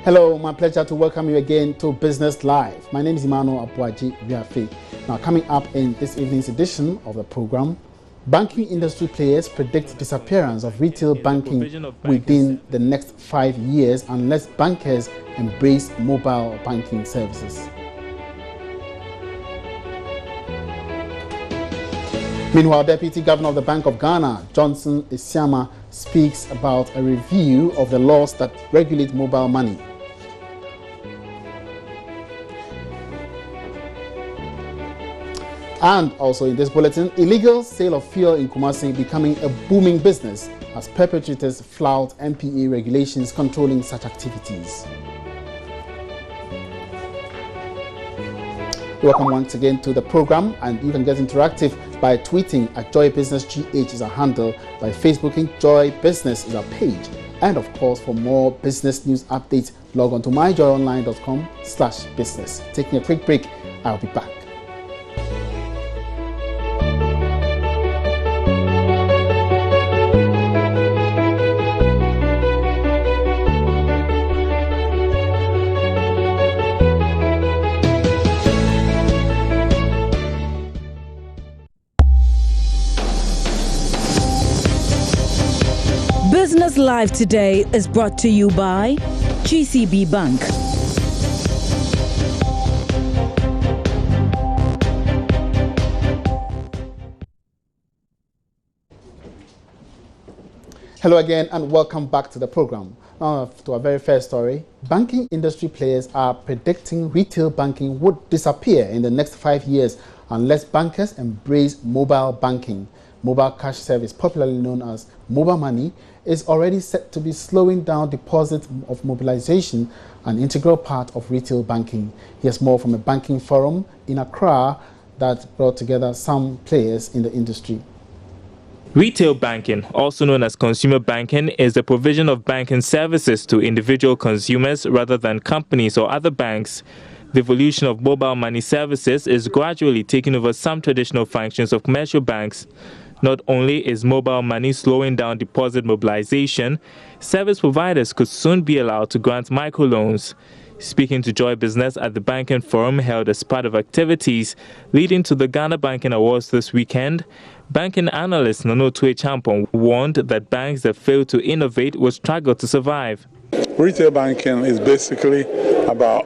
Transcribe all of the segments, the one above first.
Hello, my pleasure to welcome you again to Business Live. My name is Emmanuel Apuaji Viafe. Now, coming up in this evening's edition of the program, banking industry players predict disappearance of retail banking within the next 5 years unless bankers embrace mobile banking services. Meanwhile, Deputy Governor of the Bank of Ghana, Johnson Isiama, speaks about a review of the laws that regulate mobile money. And also in this bulletin, illegal sale of fuel in Kumasi becoming a booming business as perpetrators flout MPA regulations controlling such activities. Welcome once again to the program, and you can get interactive by tweeting at Joy Business GH is our handle, by Facebooking Joy Business is our page, and of course for more business news updates log on to myjoyonline.com/business. Taking a quick break, I'll be back. Business Live today is brought to you by GCB Bank. Hello again and welcome back to the program. Now to our very first story, banking industry players are predicting retail banking would disappear in the next 5 years unless bankers embrace mobile banking. Mobile cash service, popularly known as mobile money, is already set to be slowing down deposit of mobilization, an integral part of retail banking. Here's more from a banking forum in Accra that brought together some players in the industry. Retail banking, also known as consumer banking, is the provision of banking services to individual consumers rather than companies or other banks. The evolution of mobile money services is gradually taking over some traditional functions of commercial banks. Not only is mobile money slowing down deposit mobilization, service providers could soon be allowed to grant microloans. Speaking to Joy Business at the Banking Forum held as part of activities leading to the Ghana Banking Awards this weekend, banking analyst Nono Tue Champon warned that banks that fail to innovate will struggle to survive. Retail banking is basically about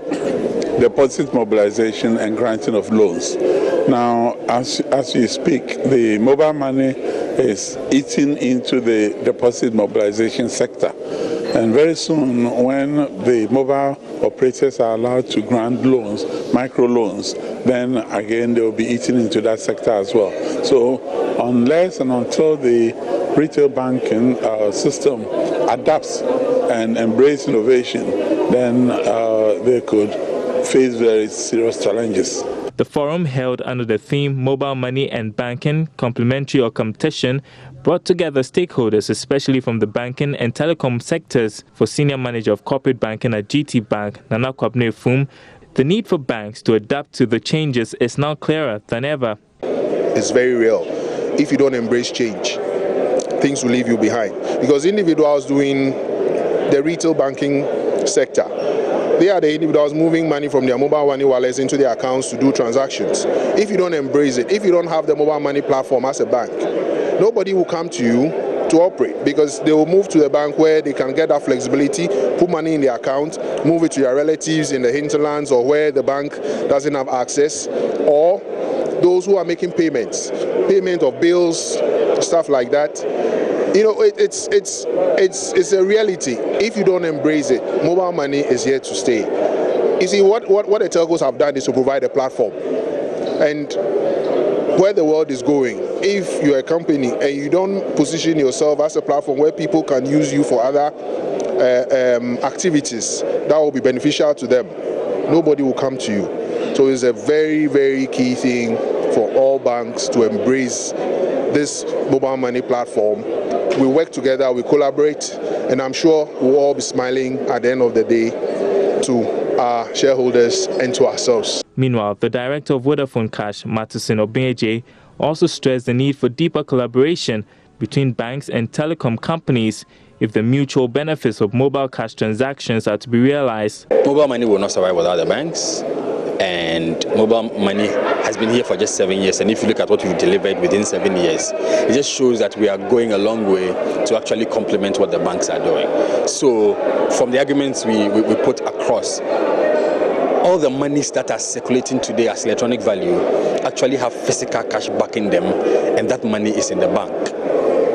deposit mobilization and granting of loans. Now, as you speak, the mobile money is eating into the deposit mobilization sector. And very soon, when the mobile operators are allowed to grant loans, microloans, then again they will be eating into that sector as well. So unless and until the retail banking system adapts and embrace innovation, then they could face very serious challenges. The forum, held under the theme Mobile Money and Banking, Complementary or Competition, brought together stakeholders, especially from the banking and telecom sectors. For Senior Manager of Corporate Banking at GT Bank, Nana Kwabne Fum, the need for banks to adapt to the changes is now clearer than ever. It's very real. If you don't embrace change, things will leave you behind. Because individuals doing the retail banking sector, they are the individuals moving money from their mobile money wallets into their accounts to do transactions. If you don't embrace it, if you don't have the mobile money platform as a bank, nobody will come to you to operate, because they will move to the bank where they can get that flexibility, put money in their account, move it to their relatives in the hinterlands or where the bank doesn't have access, or those who are making payment of bills, stuff like that. You know, it's a reality. If you don't embrace it, mobile money is here to stay. You see, what the telcos have done is to provide a platform. And where the world is going, if you're a company and you don't position yourself as a platform where people can use you for other activities that will be beneficial to them, nobody will come to you. So it's a very, very key thing for all banks to embrace this mobile money platform. We work together, we collaborate, and I'm sure we'll all be smiling at the end of the day to our shareholders and to ourselves. Meanwhile, the director of Vodafone Cash, Matusin Obenje, also stressed the need for deeper collaboration between banks and telecom companies. if the mutual benefits of mobile cash transactions are to be realized. Mobile money will not survive without the banks, and mobile money has been here for just 7 years, and if you look at what we've delivered within 7 years, it just shows that we are going a long way to actually complement what the banks are doing. So from the arguments we put across, all the monies that are circulating today as electronic value actually have physical cash backing them, and that money is in the bank.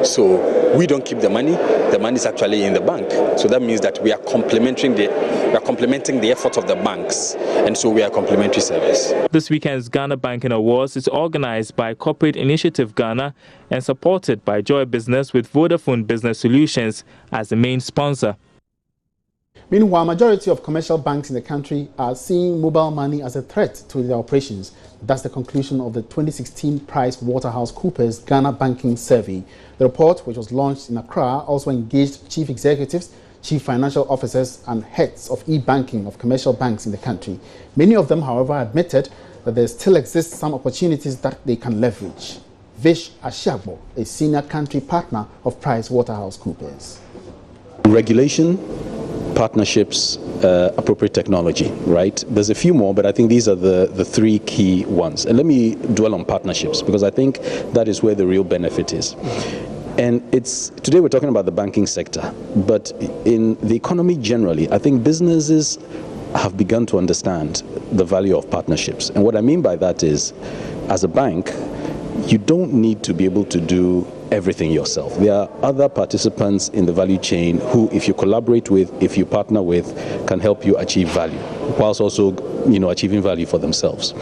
So we don't keep the money is actually in the bank. So that means that we are complementing the effort of the banks, and so we are a complementary service. This weekend's Ghana Banking Awards is organized by Corporate Initiative Ghana and supported by Joy Business with Vodafone Business Solutions as the main sponsor. Meanwhile, majority of commercial banks in the country are seeing mobile money as a threat to their operations. That's the conclusion of the 2016 PricewaterhouseCoopers Ghana Banking Survey. The report, which was launched in Accra, also engaged chief executives, chief financial officers and heads of e-banking of commercial banks in the country. Many of them, however, admitted that there still exist some opportunities that they can leverage. Vish Ashiagbo, a senior country partner of PricewaterhouseCoopers. Regulation, partnerships, appropriate technology, right? There's a few more, but I think these are the three key ones. And let me dwell on partnerships, because I think that is where the real benefit is. And today we're talking about the banking sector, but in the economy generally, I think businesses have begun to understand the value of partnerships. And what I mean by that is, as a bank, you don't need to be able to do everything yourself. There are other participants in the value chain who, if you collaborate with, if you partner with, can help you achieve value, whilst also, achieving value for themselves.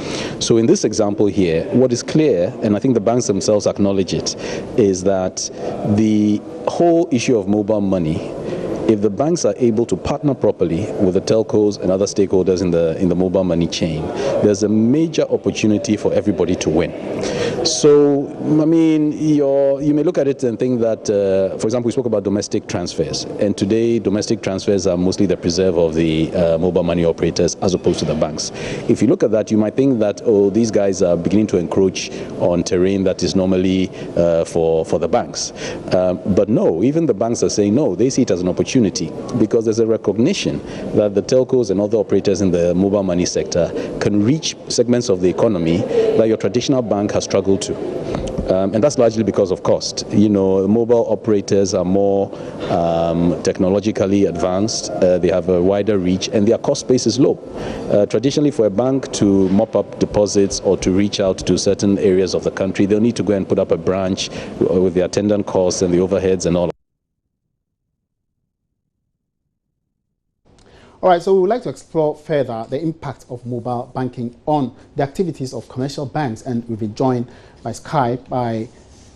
So in this example here, what is clear, and I think the banks themselves acknowledge it, is that the whole issue of mobile money, if the banks are able to partner properly with the telcos and other stakeholders in the mobile money chain, there's a major opportunity for everybody to win. So, I mean, you may look at it and think that, for example, we spoke about domestic transfers, and today domestic transfers are mostly the preserve of the mobile money operators as opposed to the banks. If you look at that, you might think that, these guys are beginning to encroach on terrain that is normally for the banks. But no, even the banks are saying no, they see it as an opportunity, because there's a recognition that the telcos and other operators in the mobile money sector can reach segments of the economy that your traditional bank has struggled to. And that's largely because of cost. Mobile operators are more technologically advanced, they have a wider reach, and their cost base is low. Traditionally, for a bank to mop up deposits or to reach out to certain areas of the country, they'll need to go and put up a branch with the attendant costs and the overheads and all. All right, so we would like to explore further the impact of mobile banking on the activities of commercial banks, and we've been joined by Skype by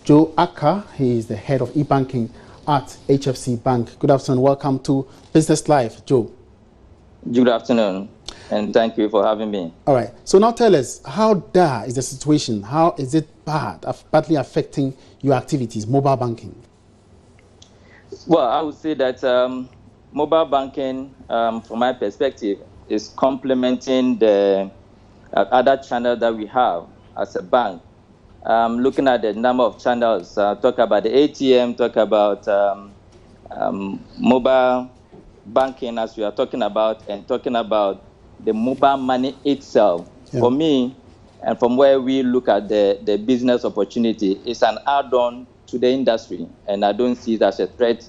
Joe Akka. He is the head of e-banking at HFC Bank. Good afternoon. Welcome to Business Live, Joe. Good afternoon, and thank you for having me. All right, so now tell us, how dire is the situation? How is it badly affecting your activities, mobile banking? Well, I would say that mobile banking, from my perspective, is complementing the other channels that we have as a bank. Looking at the number of channels, talk about the ATM, talk about mobile banking as we are talking about, and talking about the mobile money itself. Yeah. For me, and from where we look at the business opportunity, it's an add-on to the industry, and I don't see it as a threat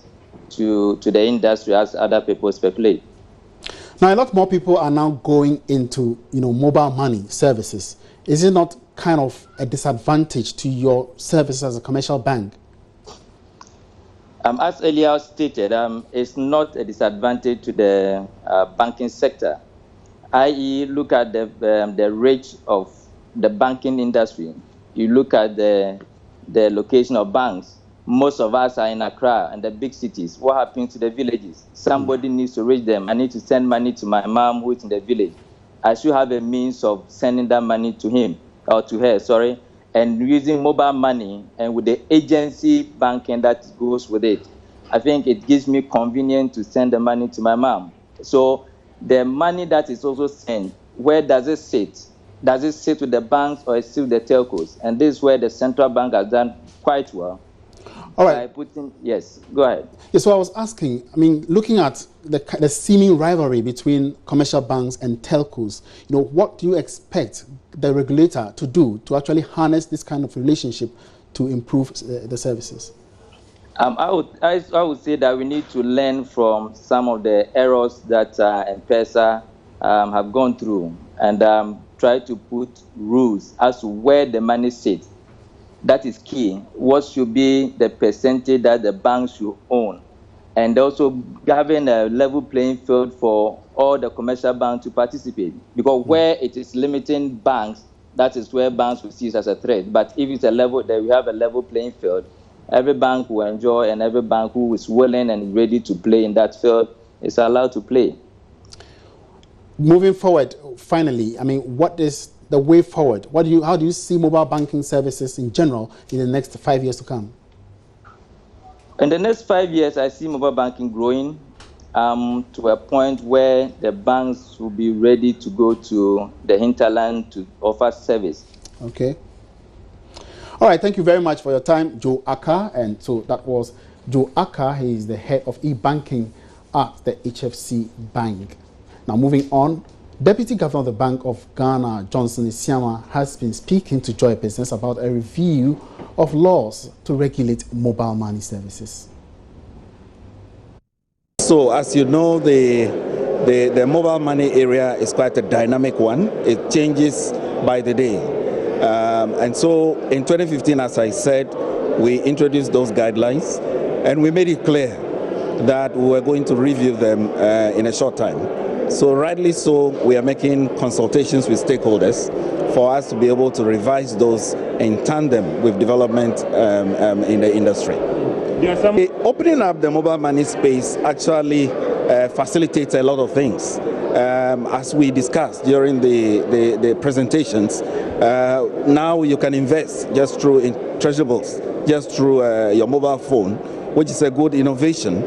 to the industry as other people speculate. Now, a lot more people are now going into, mobile money services. Is it not kind of a disadvantage to your service as a commercial bank? As earlier stated, it's not a disadvantage to the banking sector. I.e., look at the reach of the banking industry. You look at the location of banks. Most of us are in Accra and the big cities. What happens to the villages? Somebody needs to reach them. I need to send money to my mom who is in the village. I should have a means of sending that money to him, or to her, sorry, and using mobile money and with the agency banking that goes with it. I think it gives me convenience to send the money to my mom. So the money that is also sent, where does it sit? Does it sit with the banks or it sit with the telcos? And this is where the central bank has done quite well. All right. by putting, yes, go ahead. Yes, so I was asking, I mean, looking at the seeming rivalry between commercial banks and telcos, what do you expect the regulator to do to actually harness this kind of relationship to improve the services? I would say that we need to learn from some of the errors that M-Pesa have gone through, and try to put rules as to where the money sits. That is key. What should be the percentage that the banks should own? And also having a level playing field for all the commercial banks to participate. Because where it is limiting banks, that is where banks will see it as a threat. But if it's a level that we have a level playing field, every bank will enjoy, and every bank who is willing and ready to play in that field is allowed to play. Moving forward, finally, I mean, what is the way forward? How do you see mobile banking services in general in the next 5 years to come? In the next 5 years, I see mobile banking growing to a point where the banks will be ready to go to the hinterland to offer service. Okay. All right, thank you very much for your time, Joe Aka. And so that was Joe Aka. He is the head of e-banking at the HFC Bank. Now, moving on, Deputy Governor of the Bank of Ghana, Johnson Isiama, has been speaking to Joy Business about a review of laws to regulate mobile money services. So, as you know, the mobile money area is quite a dynamic one. It changes by the day. And so, in 2015, as I said, we introduced those guidelines, and we made it clear that we were going to review them in a short time. So rightly so, we are making consultations with stakeholders for us to be able to revise those in tandem with development in the industry. Opening up the mobile money space actually facilitates a lot of things. As we discussed during the presentations, now you can invest just through treasurables, just through your mobile phone, which is a good innovation.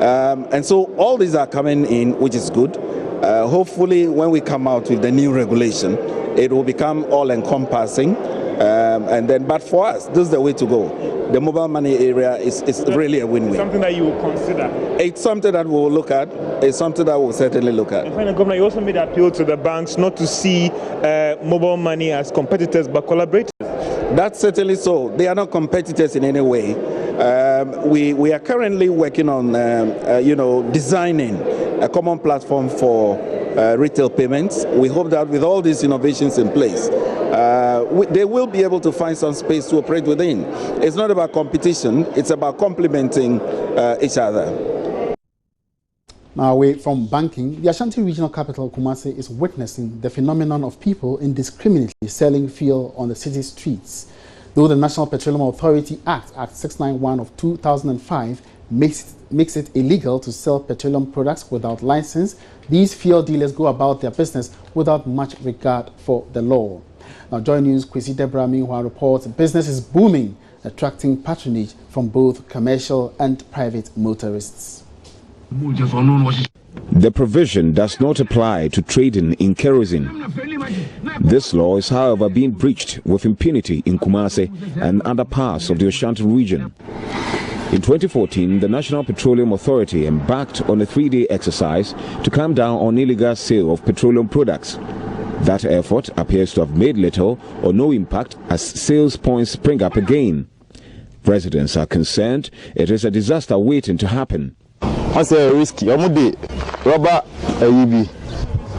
And so all these are coming in, which is good. Hopefully, when we come out with the new regulation, it will become all-encompassing. But for us, this is the way to go. The mobile money area is really a win-win. Something that you will consider? It's something that we'll look at. It's something that we'll certainly look at. And finally, Governor, you also made an appeal to the banks not to see mobile money as competitors but collaborators. That's certainly so. They are not competitors in any way. We are currently working on, designing a common platform for retail payments. We hope that with all these innovations in place, they will be able to find some space to operate within. It's not about competition, it's about complementing each other. Now, away from banking, the Ashanti Regional Capital, Kumasi, is witnessing the phenomenon of people indiscriminately selling fuel on the city streets. Though the National Petroleum Authority Act 691 of 2005 makes it illegal to sell petroleum products without license, these fuel dealers go about their business without much regard for the law. Now, Joy News' Kwesi Deborah meanwhile reports business is booming, attracting patronage from both commercial and private motorists. The provision does not apply to trading in kerosene. This law is, however, being breached with impunity in Kumasi and other parts of the Ashanti region. In 2014, the National Petroleum Authority embarked on a 3-day exercise to clamp down on illegal sale of petroleum products. That effort appears to have made little or no impact as sales points spring up again. Residents are concerned it is a disaster waiting to happen. What's a risky? Rubber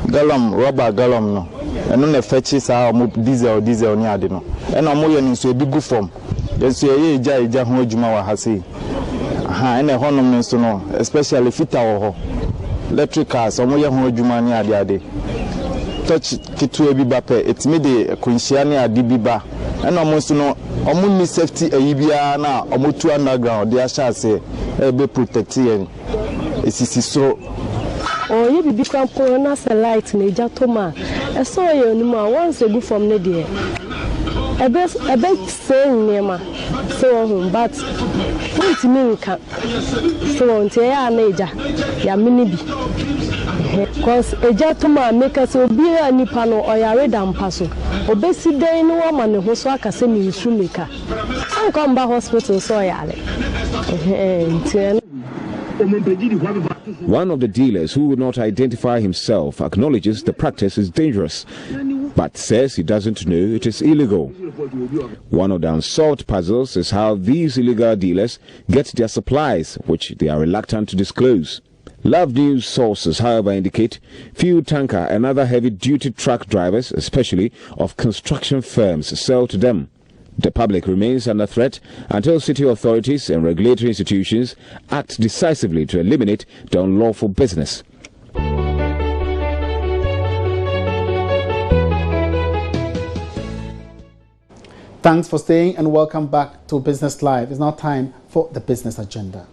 rubber gallon no. And on the fetches are diesel near the no. And I'm more in so big form. Yes, you ja ho adwuma wa hase. And a honom so no, especially fit our electric cars, omo ye ho adwuma ne ade. Touch kitu ebi ba pe, it made the kunhia ne ade bi ba. And almost no, omo ni safety bia na omo tu underground dey asha say be protect yen. It's so. Oh, you be different corner light in a jatoma. I saw you no once a good from Nadia. A best saying Nema, so home, but what mean can so on Tia Naja, ya minibi. Because a jatoma make us be a nipano or ya red and passo. Obesi day no woman who's like a semi shoemaker. I come back hospital so yale. One of the dealers, who would not identify himself, acknowledges the practice is dangerous, but says he doesn't know it is illegal. One of the unsolved puzzles is how these illegal dealers get their supplies, which they are reluctant to disclose. Love News sources, however, indicate fuel tanker and other heavy-duty truck drivers, especially of construction firms, sell to them. The public remains under threat until city authorities and regulatory institutions act decisively to eliminate the unlawful business. Thanks for staying and welcome back to Business Live. It's now time for the business agenda.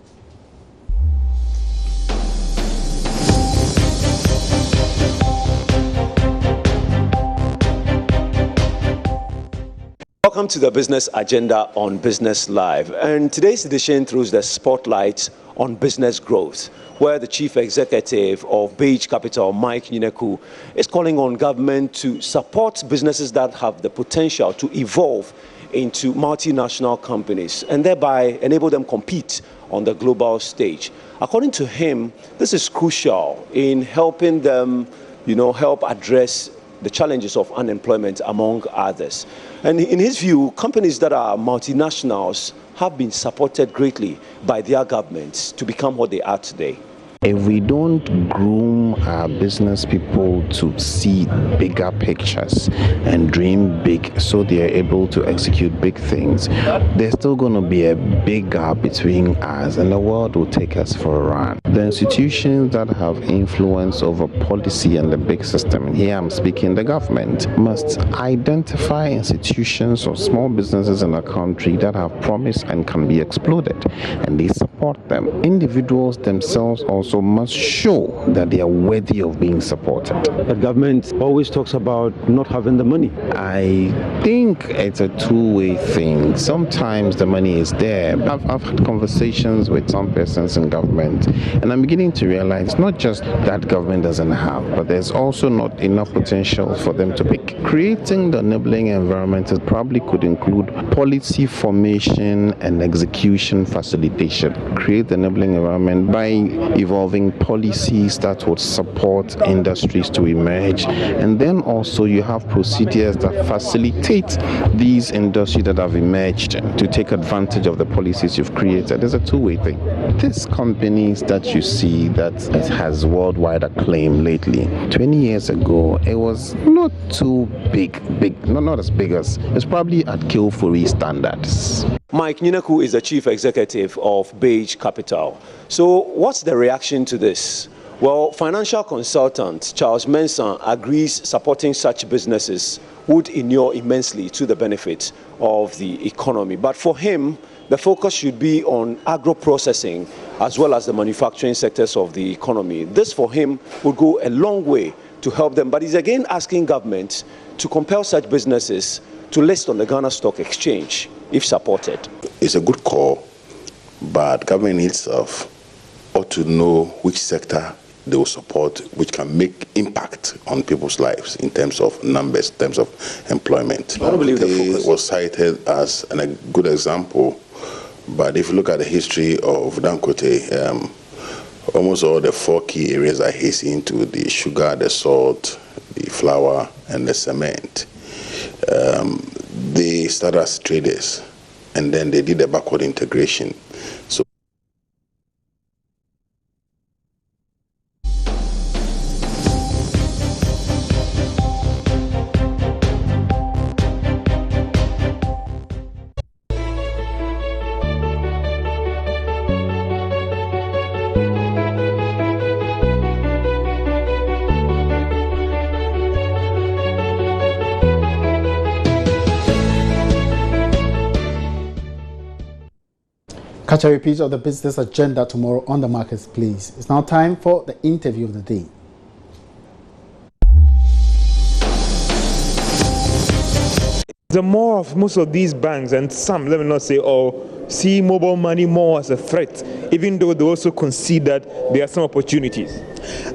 Welcome to the business agenda on Business Live, and today's edition throws the spotlight on business growth, where the Chief Executive of Beige Capital, Mike Nyineku, is calling on government to support businesses that have the potential to evolve into multinational companies and thereby enable them compete on the global stage. According to him, this is crucial in helping them, help address the challenges of unemployment, among others. And in his view, companies that are multinationals have been supported greatly by their governments to become what they are today. If we don't groom our business people to see bigger pictures and dream big so they are able to execute big things, there's still going to be a big gap between us and the world will take us for a run. The institutions that have influence over policy and the big system, and here I'm speaking the government, must identify institutions or small businesses in the country that have promise and can be exploded, and they support them. Individuals themselves also must show that they are worthy of being supported. The government always talks about not having the money. I think it's a two-way thing. Sometimes the money is there. I've had conversations with some persons in government, and I'm beginning to realize it's not just that government doesn't have, but there's also not enough potential for them to pick. Creating the enabling environment probably could include policy formation and execution facilitation. Create the enabling environment by evolving policies that would support industries to emerge, and then also you have procedures that facilitate these industries that have emerged to take advantage of the policies you've created. There's a two-way thing. These companies that you see that it has worldwide acclaim lately, 20 years ago it was not too big, not as big as, it's probably at Kilfuri standards. Mike Nyineku is the Chief Executive of Beige Capital. So what's the reaction to this? Well, financial consultant Charles Mensah agrees supporting such businesses would inure immensely to the benefit of the economy. But for him, the focus should be on agro-processing as well as the manufacturing sectors of the economy. This, for him, would go a long way to help them. But he's again asking government to compel such businesses to list on the Ghana Stock Exchange if supported. It's a good call, but government itself ought to know which sector they will support, which can make impact on people's lives in terms of numbers, in terms of employment. I don't believe the focus was cited as a good example, but if you look at the history of Dangote, almost all the four key areas are he's into: the sugar, the salt, the flour, and the cement. They started as traders, and then they did the backward integration. So Catch a repeat of the business agenda tomorrow on The Markets, please. It's now time for the interview of the day. The more of most of these banks, and some, let me not say all, see mobile money more as a threat, even though they also concede that there are some opportunities.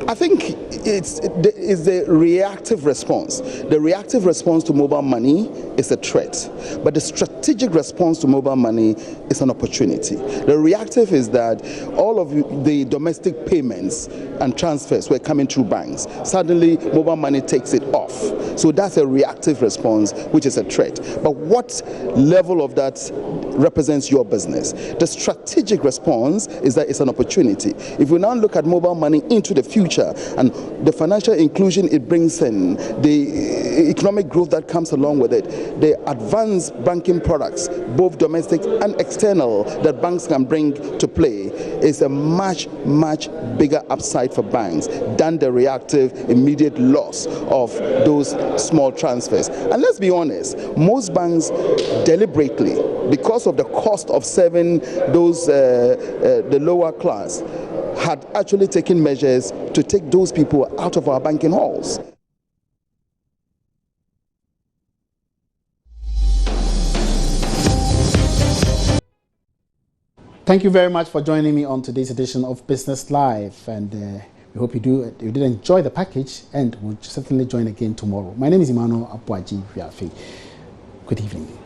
I think it's the reactive response. The reactive response to mobile money is a threat, but the strategic response to mobile money is an opportunity. The reactive is that all of the domestic payments and transfers were coming through banks. Suddenly, mobile money takes it off. So that's a reactive response, which is a threat. But what level of that represents your business? The strategic response is that it's an opportunity. If we now look at mobile money into the future and the financial inclusion it brings in, the economic growth that comes along with it, the advanced banking products, both domestic and external, that banks can bring to play, is a much, much bigger upside for banks than the reactive, immediate loss of those small transfers. And let's be honest, most banks deliberately, because of the cost of serving those the lower class, had actually taken measures to take those people out of our banking halls. Thank you very much for joining me on today's edition of Business Live, and we hope you did enjoy the package, and we'll certainly join again tomorrow. My name is Emmanuel Apuaji Viafe. Good evening.